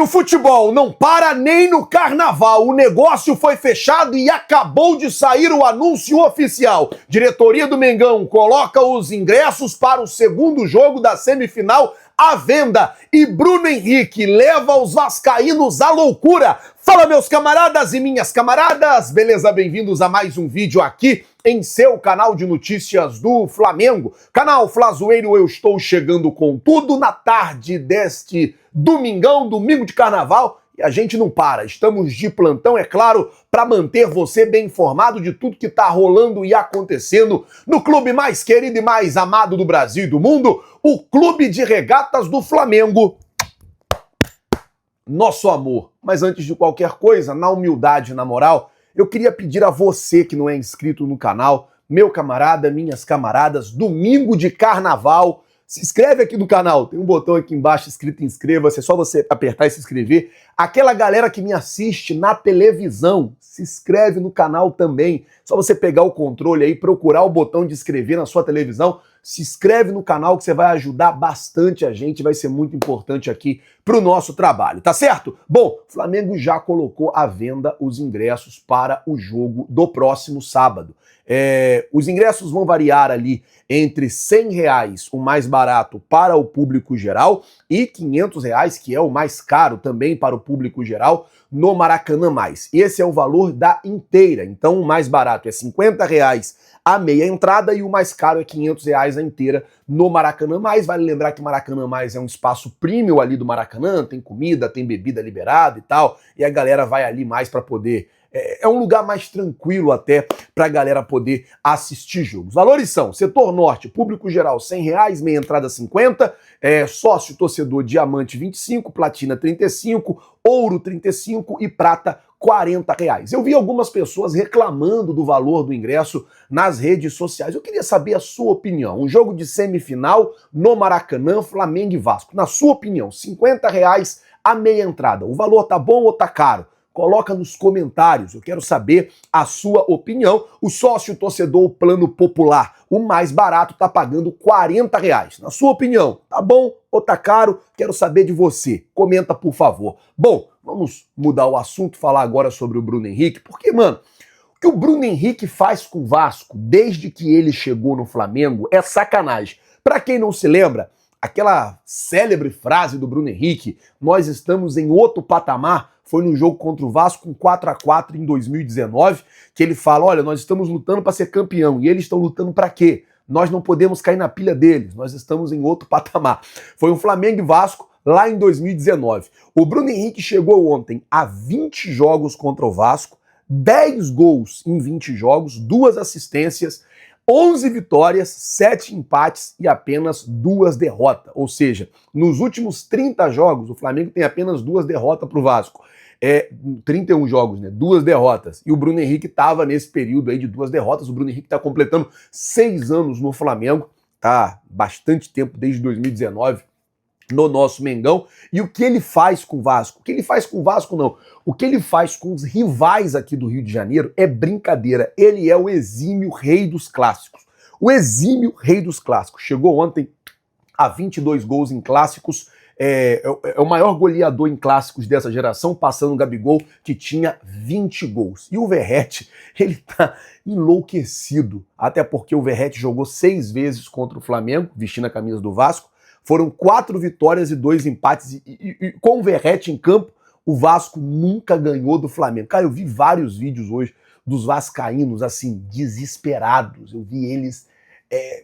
O futebol não para nem no carnaval. O negócio foi fechado e acabou de sair o anúncio oficial. Diretoria do Mengão coloca os ingressos para o segundo jogo da semifinal à venda. E Bruno Henrique leva os vascaínos à loucura. Fala, meus camaradas e minhas camaradas. Beleza? Bem-vindos a mais um vídeo aqui em seu canal de notícias do Flamengo. Canal Flazoeiro, eu estou chegando com tudo na tarde deste domingão, domingo de carnaval, e a gente não para. Estamos de plantão, é claro, para manter você bem informado de tudo que está rolando e acontecendo no clube mais querido e mais amado do Brasil e do mundo, o Clube de Regatas do Flamengo. Nosso amor. Mas antes de qualquer coisa, na humildade, na moral, eu queria pedir a você que não é inscrito no canal, meu camarada, minhas camaradas, domingo de carnaval, se inscreve aqui no canal, tem um botão aqui embaixo escrito inscreva-se, é só você apertar e se inscrever. Aquela galera que me assiste na televisão, se inscreve no canal também. Só você pegar o controle aí, procurar o botão de inscrever na sua televisão, se inscreve no canal que você vai ajudar bastante a gente, vai ser muito importante aqui pro nosso trabalho, tá certo? Bom, o Flamengo já colocou à venda os ingressos para o jogo do próximo sábado. Os ingressos vão variar ali entre R$100, o mais barato para o público geral, e R$500, que é o mais caro também para o público geral, no Maracanã+. Esse é o valor da inteira, então o mais barato é R$50 a meia entrada e o mais caro é R$500 a inteira no Maracanã+. Vale lembrar que Maracanã+ é um espaço premium ali do Maracanã, tem comida, tem bebida liberada e tal, e a galera vai ali mais para poder... É um lugar mais tranquilo até pra galera poder assistir jogos. Valores são: setor norte, público geral R$100, meia entrada 50, sócio torcedor diamante 25, platina 35, ouro 35 e prata R$40. Eu vi algumas pessoas reclamando do valor do ingresso nas redes sociais. Eu queria saber a sua opinião. Um jogo de semifinal no Maracanã, Flamengo e Vasco. Na sua opinião, R$50 a meia entrada. O valor tá bom ou tá caro? Coloca nos comentários, eu quero saber a sua opinião. O sócio torcedor, o plano popular, o mais barato, tá pagando R$40. Na sua opinião, tá bom ou tá caro? Quero saber de você. Comenta, por favor. Bom, vamos mudar o assunto, falar agora sobre o Bruno Henrique, porque, mano, o que o Bruno Henrique faz com o Vasco desde que ele chegou no Flamengo é sacanagem. Pra quem não se lembra, aquela célebre frase do Bruno Henrique, nós estamos em outro patamar, foi no jogo contra o Vasco com 4-4 em 2019, que ele fala, olha, nós estamos lutando para ser campeão, e eles estão lutando para quê? Nós não podemos cair na pilha deles, nós estamos em outro patamar. Foi um Flamengo e Vasco lá em 2019. O Bruno Henrique chegou ontem a 20 jogos contra o Vasco, 10 gols em 20 jogos, 2 assistências, 11 vitórias, 7 empates e apenas 2 derrotas. Ou seja, nos últimos 30 jogos, o Flamengo tem apenas 2 derrotas para o Vasco. 31 jogos, né? 2 derrotas. E o Bruno Henrique estava nesse período aí de 2 derrotas. O Bruno Henrique está completando 6 anos no Flamengo. Tá bastante tempo, desde 2019, no nosso Mengão. E o que ele faz com o Vasco? O que ele faz com o Vasco, não. O que ele faz com os rivais aqui do Rio de Janeiro é brincadeira. Ele é o exímio rei dos clássicos. O exímio rei dos clássicos. Chegou ontem a 22 gols em clássicos. É o maior goleador em clássicos dessa geração, passando o Gabigol, que tinha 20 gols. E o Verratti, ele tá enlouquecido. Até porque o Verratti jogou 6 vezes contra o Flamengo, vestindo a camisa do Vasco. Foram 4 vitórias e 2 empates. E com o Verratti em campo, o Vasco nunca ganhou do Flamengo. Cara, eu vi vários vídeos hoje dos vascaínos, assim, desesperados. Eu vi eles,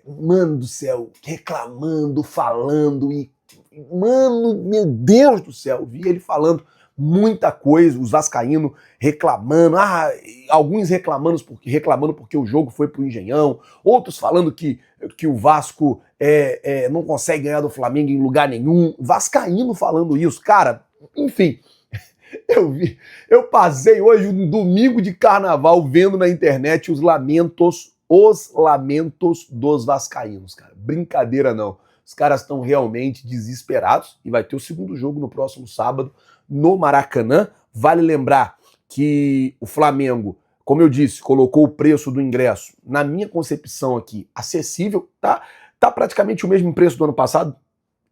mano do céu, reclamando, falando e... Mano, meu Deus do céu, eu vi ele falando muita coisa, os vascaínos reclamando, alguns reclamando porque o jogo foi pro Engenhão, outros falando que o Vasco não consegue ganhar do Flamengo em lugar nenhum, vascaíno falando isso, cara, enfim, eu passei hoje um domingo de carnaval vendo na internet os lamentos dos vascaínos, cara, brincadeira não. Os caras estão realmente desesperados e vai ter o segundo jogo no próximo sábado no Maracanã. Vale lembrar que o Flamengo, como eu disse, colocou o preço do ingresso, na minha concepção aqui, acessível. Tá praticamente o mesmo preço do ano passado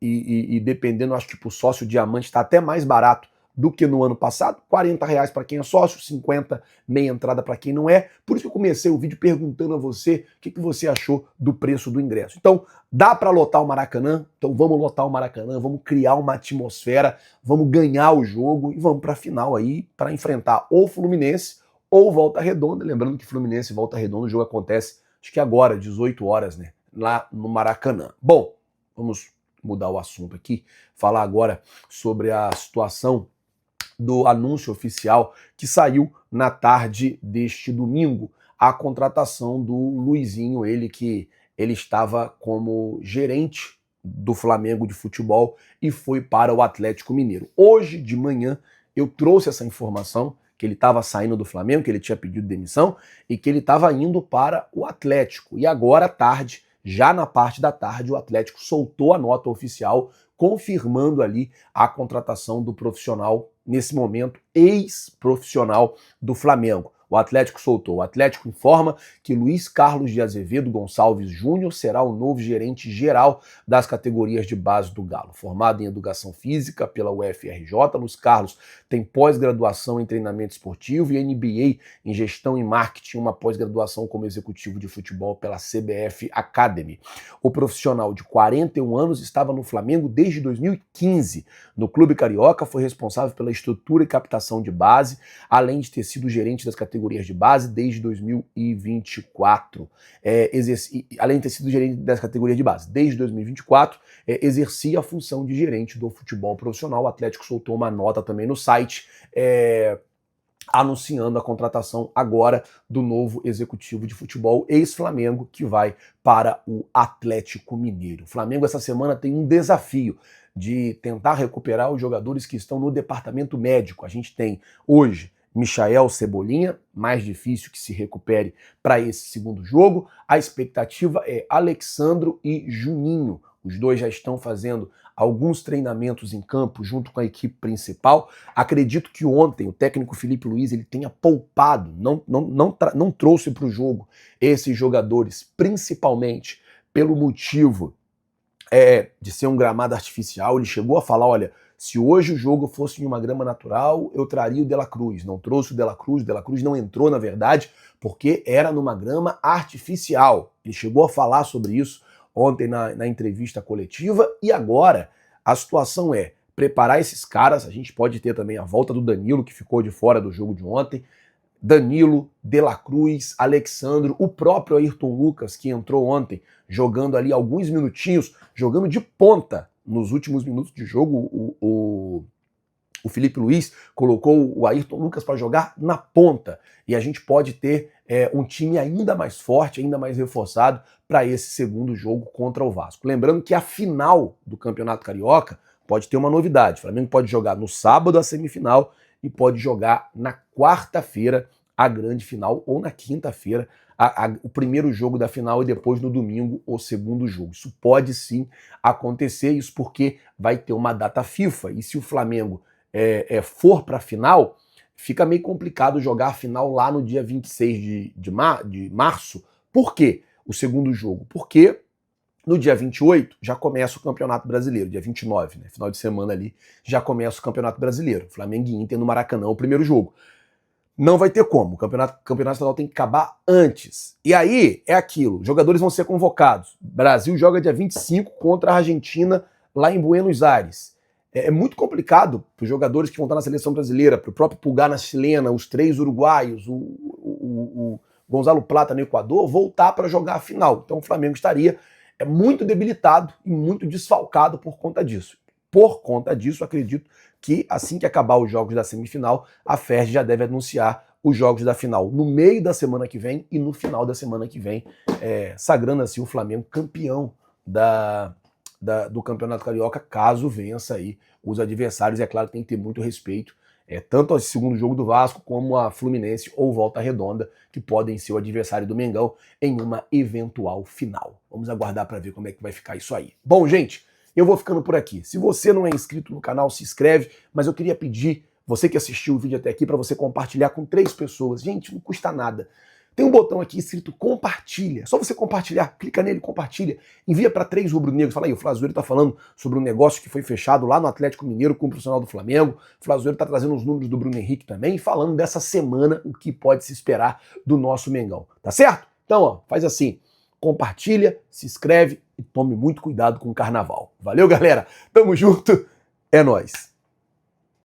e dependendo, acho que pro sócio diamante tá até mais barato do que no ano passado, R$40 para quem é sócio, 50 meia entrada para quem não é. Por isso que eu comecei o vídeo perguntando a você o que você achou do preço do ingresso. Então, dá para lotar o Maracanã? Então vamos lotar o Maracanã, vamos criar uma atmosfera, vamos ganhar o jogo e vamos para a final aí para enfrentar ou Fluminense ou Volta Redonda. Lembrando que Fluminense e Volta Redonda, o jogo acontece, acho que agora, 18 horas, né? Lá no Maracanã. Bom, vamos mudar o assunto aqui, falar agora sobre a situação do anúncio oficial que saiu na tarde deste domingo, a contratação do Luizinho, ele estava como gerente do Flamengo de futebol e foi para o Atlético Mineiro. Hoje de manhã eu trouxe essa informação que ele estava saindo do Flamengo, que ele tinha pedido demissão e que ele estava indo para o Atlético. E agora à tarde, já na parte da tarde, o Atlético soltou a nota oficial confirmando ali a contratação do profissional, nesse momento, ex-profissional do Flamengo. O Atlético soltou. O Atlético informa que Luiz Carlos de Azevedo Gonçalves Júnior será o novo gerente geral das categorias de base do Galo. Formado em Educação Física pela UFRJ, Luiz Carlos tem pós-graduação em treinamento esportivo e MBA em Gestão e Marketing, uma pós-graduação como executivo de futebol pela CBF Academy. O profissional de 41 anos estava no Flamengo desde 2015. No Clube Carioca, foi responsável pela estrutura e captação de base, além de ter sido gerente das categorias de base desde 2024. Além de ter sido gerente das categorias de base desde 2024, exercia a função de gerente do futebol profissional. O Atlético soltou uma nota também no site, anunciando a contratação agora do novo executivo de futebol ex-Flamengo, que vai para o Atlético Mineiro. O Flamengo essa semana tem um desafio de tentar recuperar os jogadores que estão no departamento médico. A gente tem hoje Michael Cebolinha, mais difícil que se recupere para esse segundo jogo. A expectativa é Alexandro e Juninho. Os dois já estão fazendo alguns treinamentos em campo junto com a equipe principal. Acredito que ontem o técnico Felipe Luiz ele tenha poupado, não trouxe para o jogo esses jogadores, principalmente pelo motivo de ser um gramado artificial. Ele chegou a falar, olha, se hoje o jogo fosse em uma grama natural, eu traria o De La Cruz. Não trouxe o De La Cruz não entrou, na verdade, porque era numa grama artificial. Ele chegou a falar sobre isso ontem na entrevista coletiva, e agora a situação é preparar esses caras. A gente pode ter também a volta do Danilo, que ficou de fora do jogo de ontem. Danilo, De La Cruz, Alexandro, o próprio Ayrton Lucas, que entrou ontem, jogando ali alguns minutinhos, jogando de ponta. Nos últimos minutos de jogo, o Felipe Luiz colocou o Ayrton Lucas para jogar na ponta. E a gente pode ter um time ainda mais forte, ainda mais reforçado para esse segundo jogo contra o Vasco. Lembrando que a final do Campeonato Carioca pode ter uma novidade. O Flamengo pode jogar no sábado a semifinal e pode jogar na quarta-feira a grande final, ou na quinta-feira o primeiro jogo da final e depois no domingo o segundo jogo. Isso pode sim acontecer, isso porque vai ter uma data FIFA, e se o Flamengo for para a final, fica meio complicado jogar a final lá no dia 26 de março. Por quê? O segundo jogo? Porque no dia 28 já começa o Campeonato Brasileiro, dia 29, né? Final de semana ali, já começa o Campeonato Brasileiro. Flamengo e Inter no Maracanã, o primeiro jogo. Não vai ter como, o campeonato estadual tem que acabar antes. E aí é aquilo, jogadores vão ser convocados. Brasil joga dia 25 contra a Argentina lá em Buenos Aires. É muito complicado para os jogadores que vão estar na seleção brasileira, para o próprio Pulgar na chilena, os 3 uruguaios, o Gonzalo Plata no Equador, voltar para jogar a final. Então o Flamengo estaria muito debilitado e muito desfalcado por conta disso. Por conta disso, acredito que assim que acabar os jogos da semifinal, a FERJ já deve anunciar os jogos da final no meio da semana que vem e no final da semana que vem, sagrando assim o Flamengo campeão do Campeonato Carioca, caso vença aí os adversários. É claro que tem que ter muito respeito, tanto ao segundo jogo do Vasco como a Fluminense ou Volta Redonda, que podem ser o adversário do Mengão em uma eventual final. Vamos aguardar para ver como é que vai ficar isso aí. Bom, gente, eu vou ficando por aqui. Se você não é inscrito no canal, se inscreve, mas eu queria pedir, você que assistiu o vídeo até aqui, para você compartilhar com 3 pessoas. Gente, não custa nada. Tem um botão aqui escrito compartilha. Só você compartilhar, clica nele, compartilha. Envia para 3 rubro-negros. Fala aí, o Flazoeiro tá falando sobre um negócio que foi fechado lá no Atlético Mineiro com o profissional do Flamengo. O Flazoeiro tá trazendo os números do Bruno Henrique também, falando dessa semana, o que pode se esperar do nosso Mengão. Tá certo? Então, ó, faz assim, compartilha, se inscreve e tome muito cuidado com o carnaval. Valeu, galera? Tamo junto, é nóis.